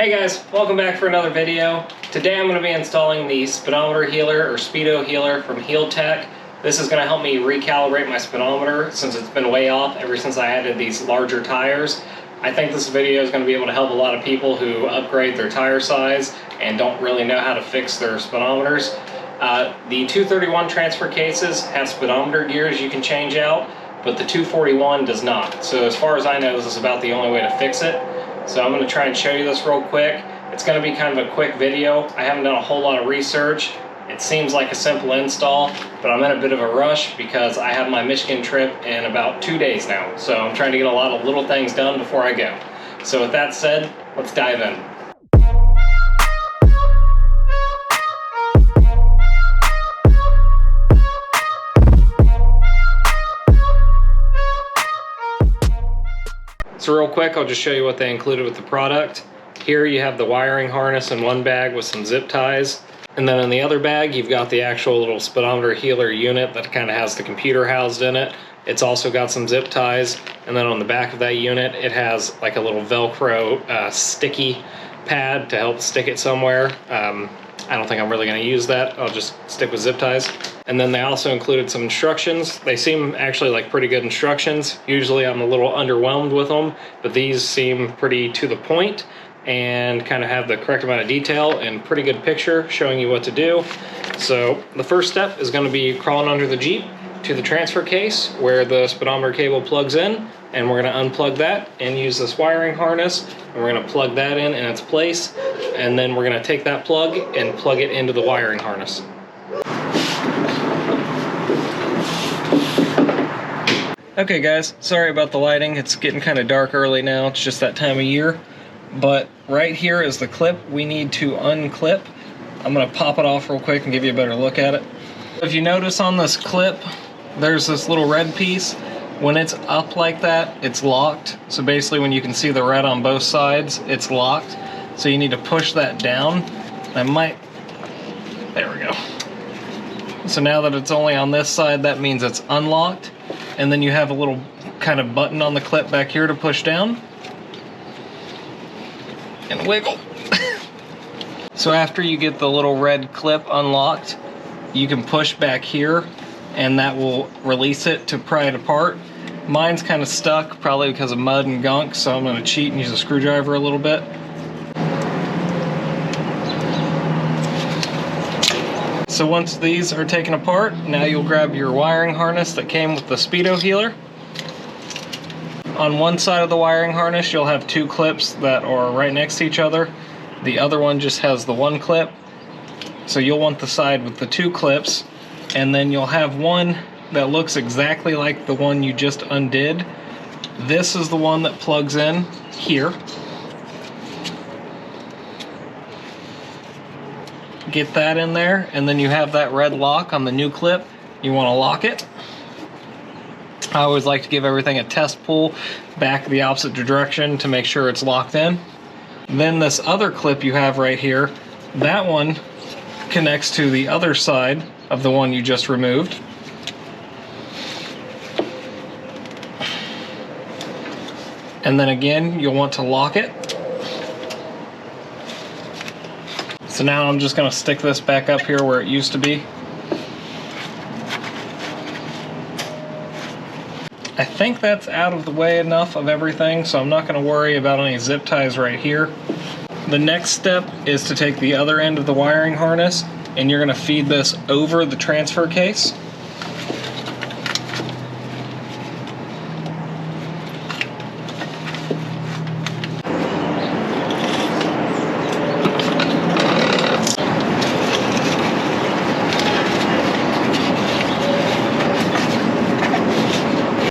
Hey guys, welcome back for another video. Today I'm going to be installing the speedometer healer or speedo healer from Tech. This is going to help me recalibrate my speedometer since it's been way off ever since I added these larger tires. I think this video is going to be able to help a lot of people who upgrade their tire size and don't really know how to fix their speedometers. The 231 transfer cases have speedometer gears you can change out, but the 241 does not. So as far as I know, this is about the only way to fix it. So I'm going to try and show you this real quick. It's going to be kind of a quick video. I haven't done a whole lot of research. It seems like a simple install, but I'm in a bit of a rush because I have my Michigan trip in about 2 days now. So I'm trying to get a lot of little things done before I go. So with that said, let's dive in. So real quick, I'll just show you what they included with the product. Here you have the wiring harness in one bag with some zip ties. And then in the other bag, you've got the actual little speedometer healer unit that kind of has the computer housed in it. It's also got some zip ties. And then on the back of that unit, it has like a little Velcro sticky pad to help stick it somewhere. I don't think I'm really going to use that. I'll just stick with zip ties. And then they also included some instructions. They seem actually like pretty good instructions. Usually I'm a little underwhelmed with them, but these seem pretty to the point and kind of have the correct amount of detail and pretty good picture showing you what to do. So the first step is going to be crawling under the Jeep to the transfer case where the speedometer cable plugs in, and we're going to unplug that and use this wiring harness, and we're going to plug that in its place, and then we're going to take that plug and plug it into the wiring harness. Okay guys, sorry about the lighting. It's getting kind of dark early now. It's just that time of year. But right here is the clip we need to unclip. I'm going to pop it off real quick and give you a better look at it. If you notice on this clip, there's this little red piece. When it's up like that, it's locked. So basically when you can see the red on both sides, it's locked. So you need to push that down. There we go. So now that it's only on this side, that means it's unlocked. And then you have a little kind of button on the clip back here to push down. And wiggle. So after you get the little red clip unlocked, you can push back here and that will release it to pry it apart. Mine's kind of stuck, probably because of mud and gunk, so I'm going to cheat and use a screwdriver a little bit. So once these are taken apart, now you'll grab your wiring harness that came with the speedo healer. On one side of the wiring harness, you'll have two clips that are right next to each other. The other one just has the one clip. So you'll want the side with the two clips, and then you'll have one that looks exactly like the one you just undid. This is the one that plugs in here. Get that in there, and then you have that red lock on the new clip. You want to lock it. I always like to give everything a test pull back the opposite direction to make sure it's locked in. Then this other clip you have right here, that one connects to the other side of the one you just removed. And then again, you'll want to lock it. So now I'm just going to stick this back up here where it used to be. I think that's out of the way enough of everything, so I'm not going to worry about any zip ties right here. The next step is to take the other end of the wiring harness and you're going to feed this over the transfer case.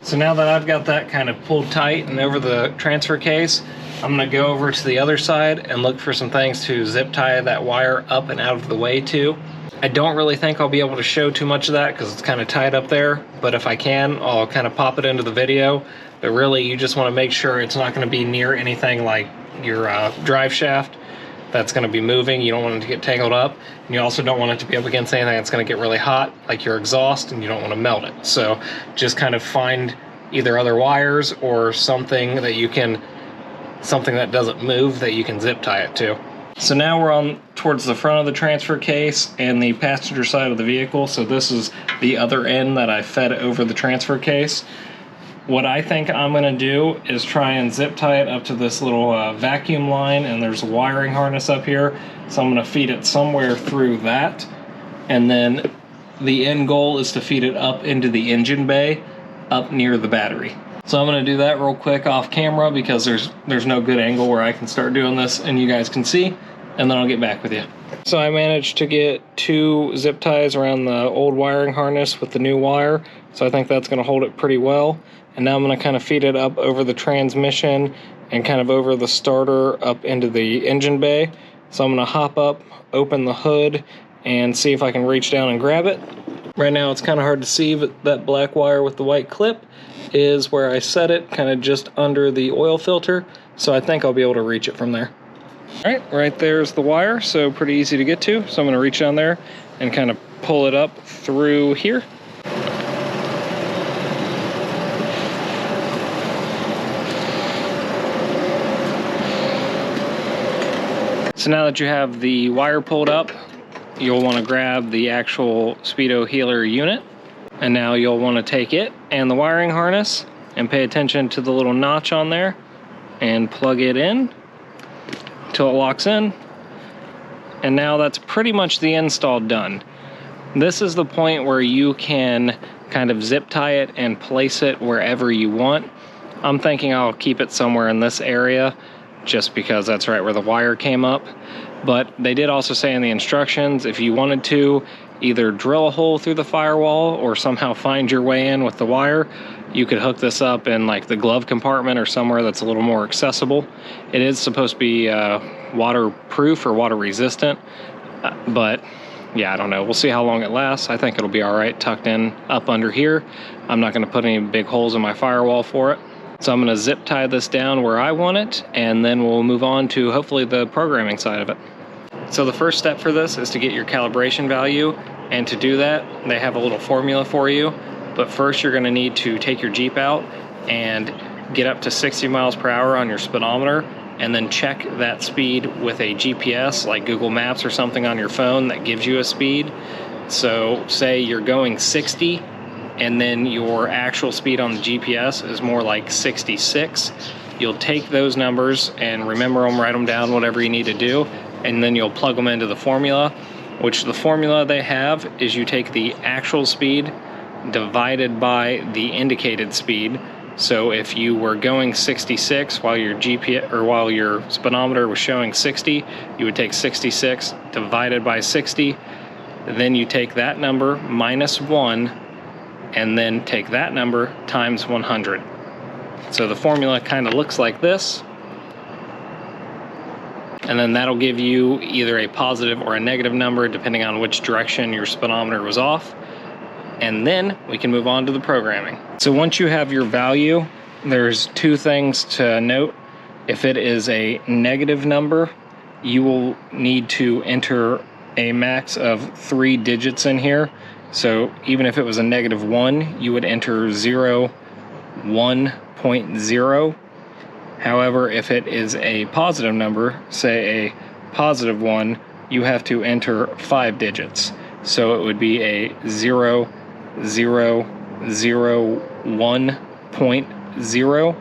So now that I've got that kind of pulled tight and over the transfer case, I'm going to go over to the other side and look for some things to zip tie that wire up and out of the way to. I don't really think I'll be able to show too much of that because it's kind of tied up there, but if I can, I'll kind of pop it into the video. But really, you just want to make sure it's not going to be near anything like your drive shaft that's going to be moving. You don't want it to get tangled up, and you also don't want it to be up against anything that's going to get really hot, like your exhaust, and you don't want to melt it. So just kind of find either other wires or something that you can something that doesn't move that you can zip tie it to. So now we're on towards the front of the transfer case and the passenger side of the vehicle. So this is the other end that I fed over the transfer case. What I think I'm gonna do is try and zip tie it up to this little vacuum line, and there's a wiring harness up here. So I'm gonna feed it somewhere through that. And then the end goal is to feed it up into the engine bay, up near the battery. So I'm gonna do that real quick off camera because there's no good angle where I can start doing this and you guys can see, and then I'll get back with you. So I managed to get 2 zip ties around the old wiring harness with the new wire. So I think that's gonna hold it pretty well. And now I'm gonna kind of feed it up over the transmission and kind of over the starter up into the engine bay. So I'm gonna hop up, open the hood, and see if I can reach down and grab it. Right now it's kind of hard to see, but that black wire with the white clip is where I set it, kind of just under the oil filter, so I think I'll be able to reach it from there. All right there's the wire, so pretty easy to get to. So I'm gonna reach down there and kind of pull it up through here. So now that you have the wire pulled up, you'll want to grab the actual Speedohealer unit, and now you'll want to take it and the wiring harness and pay attention to the little notch on there and plug it in until it locks in. And now that's pretty much the install done. This is the point where you can kind of zip tie it and place it wherever you want. I'm thinking I'll keep it somewhere in this area just because that's right where the wire came up. But they did also say in the instructions, if you wanted to either drill a hole through the firewall or somehow find your way in with the wire, you could hook this up in like the glove compartment or somewhere that's a little more accessible. It is supposed to be waterproof or water resistant, but yeah, I don't know. We'll see how long it lasts. I think it'll be all right tucked in up under here. I'm not going to put any big holes in my firewall for it. So I'm going to zip tie this down where I want it, and then we'll move on to hopefully the programming side of it. So the first step for this is to get your calibration value, and to do that, they have a little formula for you. But first you're going to need to take your Jeep out and get up to 60 miles per hour on your speedometer, and then check that speed with a GPS like Google Maps or something on your phone that gives you a speed. So say you're going 60, and then your actual speed on the GPS is more like 66. You'll take those numbers and remember them, write them down, whatever you need to do, and then you'll plug them into the formula, which the formula they have is you take the actual speed divided by the indicated speed. So if you were going 66 while your GPS or while your speedometer was showing 60, you would take 66 divided by 60. Then you take that number minus 1, and then take that number times 100. So the formula kind of looks like this. And then that'll give you either a positive or a negative number depending on which direction your speedometer was off. And then we can move on to the programming. So once you have your value, there's 2 things to note. If it is a negative number, you will need to enter a max of 3 digits in here. So even if it was a -1, you would enter 0, 1.0. However, if it is a positive number, say a +1, you have to enter 5 digits. So it would be a 0, 0, 0, 1.0.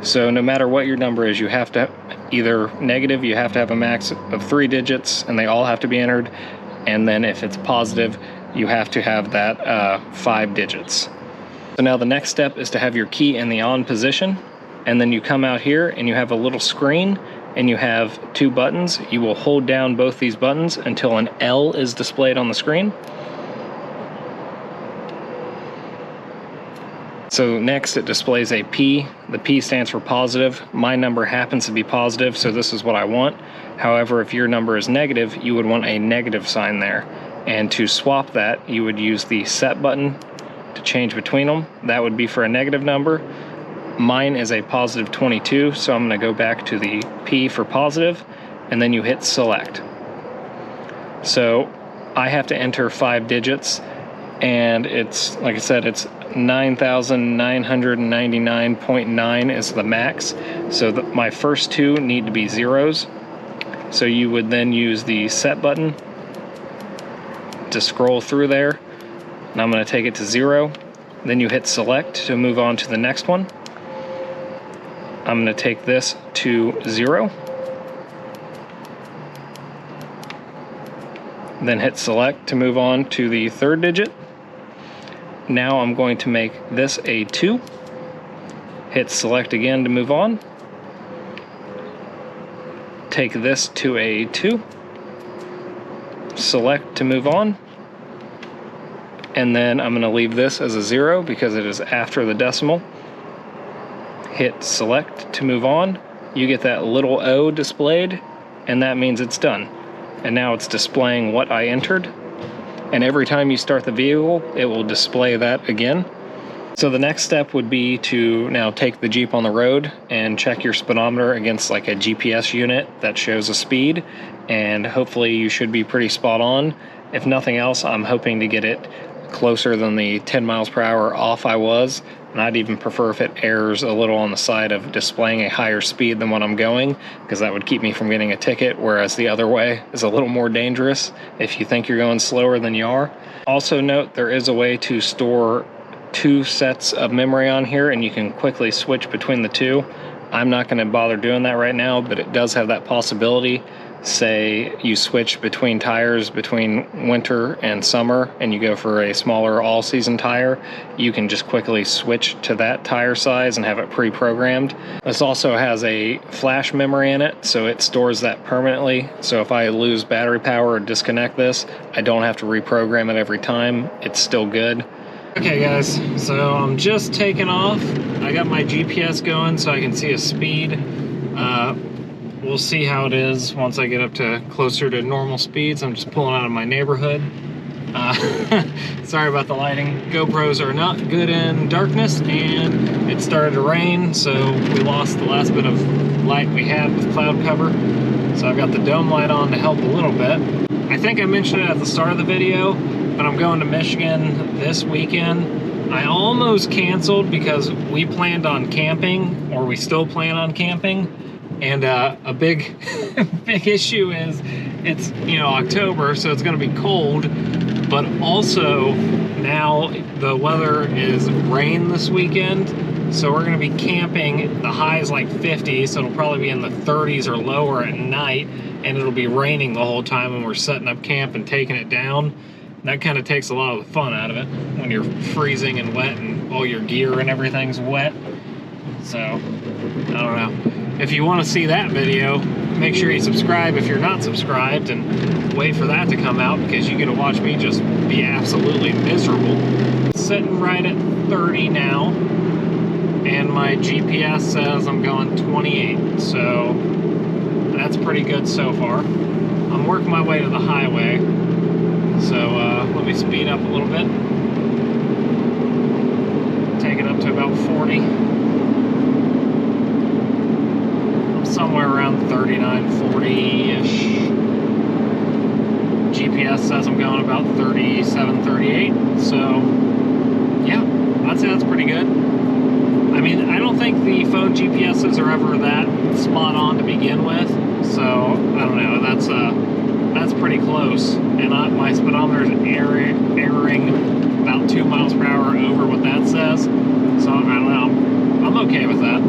So no matter what your number is, you have to either negative, you have to have a max of 3 digits, and they all have to be entered. And then if it's positive, you have to have that 5 digits. So now the next step is to have your key in the on position, and then you come out here and you have a little screen and you have 2 buttons. You will hold down both these buttons until an L is displayed on the screen. So next it displays a P. The P stands for positive. My number happens to be positive, so this is what I want. However, if your number is negative, you would want a negative sign there. And to swap that, you would use the set button to change between them. That would be for a negative number. Mine is a positive 22, so I'm going to go back to the P for positive, and then you hit select. So I have to enter 5 digits. and it's, like I said, it's 9,999.9 is the max. So my first two need to be zeros. So you would then use the set button to scroll through there, and I'm going to take it to 0. Then you hit select to move on to the next one. I'm going to take this to 0. Then hit select to move on to the third digit. Now I'm going to make this a 2. Hit select again to move on. Take this to a 2. Select to move on. And then I'm going to leave this as a 0 because it is after the decimal. Hit select to move on. You get that little O displayed, and that means it's done. And now it's displaying what I entered. And every time you start the vehicle, it will display that again. So the next step would be to now take the Jeep on the road and check your speedometer against like a GPS unit that shows a speed, and hopefully you should be pretty spot on. If nothing else, I'm hoping to get it closer than the 10 miles per hour off I was, and I'd even prefer if it errs a little on the side of displaying a higher speed than what I'm going, because that would keep me from getting a ticket, whereas the other way is a little more dangerous if you think you're going slower than you are. Also note, there is a way to store 2 sets of memory on here, and you can quickly switch between the two. I'm not going to bother doing that right now, but it does have that possibility. Say you switch between tires between winter and summer, and you go for a smaller all-season tire, you can just quickly switch to that tire size and have it pre-programmed. This also has a flash memory in it, so it stores that permanently. So if I lose battery power or disconnect this, I don't have to reprogram it every time. It's still good. Okay guys, so I'm just taking off. I got my GPS going so I can see a speed. We'll see how it is once I get up to closer to normal speeds. I'm just pulling out of my neighborhood. Sorry about the lighting. GoPros are not good in darkness, and it started to rain, so we lost the last bit of light we had with cloud cover. So I've got the dome light on to help a little bit. I think I mentioned it at the start of the video, but I'm going to Michigan this weekend. I almost canceled because we planned on camping, or we still plan on camping. And a big big issue is it's, you know, October, so it's going to be cold, but also now the weather is rain this weekend, so we're going to be camping. The high is like 50, so it'll probably be in the 30s or lower at night, and it'll be raining the whole time when we're setting up camp and taking it down. That kind of takes a lot of the fun out of it when you're freezing and wet and all your gear and everything's wet. So I don't know. If you want to see that video, make sure you subscribe if you're not subscribed, and wait for that to come out, because you get to watch me just be absolutely miserable. Sitting right at 30 now, and my GPS says I'm going 28, so that's pretty good so far. I'm working my way to the highway, so let me speed up a little bit. Take it up to about 40. Somewhere around 39, 40-ish. GPS says I'm going about 37, 38. So, yeah, I'd say that's pretty good. I mean, I don't think the phone GPSs are ever that spot on to begin with. So, I don't know, that's pretty close. And my speedometer is erring about 2 miles per hour over what that says. So, I don't know, I'm okay with that.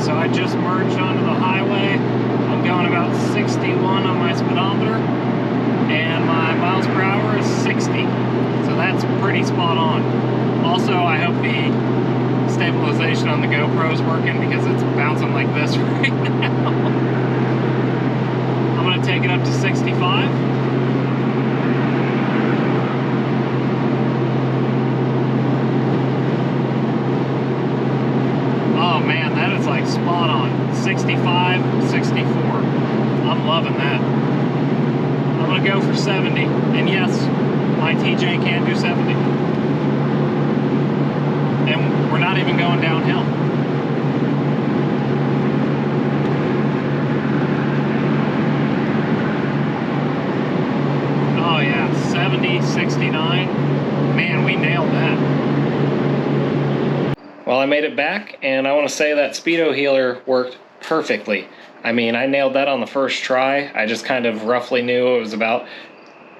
So I just merged onto the highway. I'm going about 61 on my speedometer, and my miles per hour is 60. So that's pretty spot on. Also, I hope the stabilization on the GoPro is working, because it's bouncing like this right now. I'm going to take it up to 65. Spot on. 65, 64. I'm loving that. I'm gonna go for 70. And yes, my TJ can do 70. And we're not even going downhill. Oh yeah, 70, 69. Man, we nailed that. Well, I made it back, and I want to say that speedohealer worked perfectly. I mean, I nailed that on the first try. I just kind of roughly knew it was about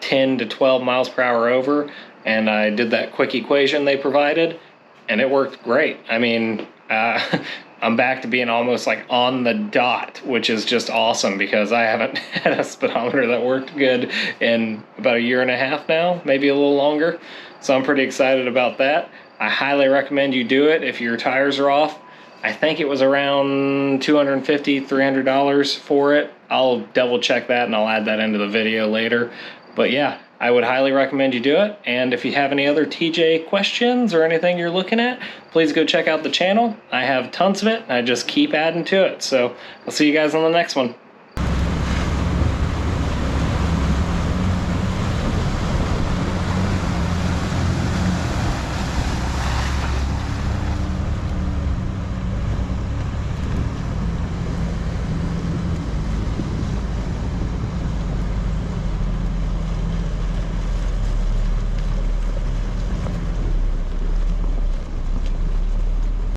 10 to 12 miles per hour over, and I did that quick equation they provided, and it worked great. I mean, I'm back to being almost like on the dot, which is just awesome because I haven't had a speedometer that worked good in about a year and a half now, maybe a little longer. So I'm pretty excited about that. I highly recommend you do it if your tires are off. I think it was around $250, $300 for it. I'll double check that and I'll add that into the video later. But yeah, I would highly recommend you do it. And if you have any other TJ questions or anything you're looking at, please go check out the channel. I have tons of it. I just keep adding to it. So I'll see you guys on the next one.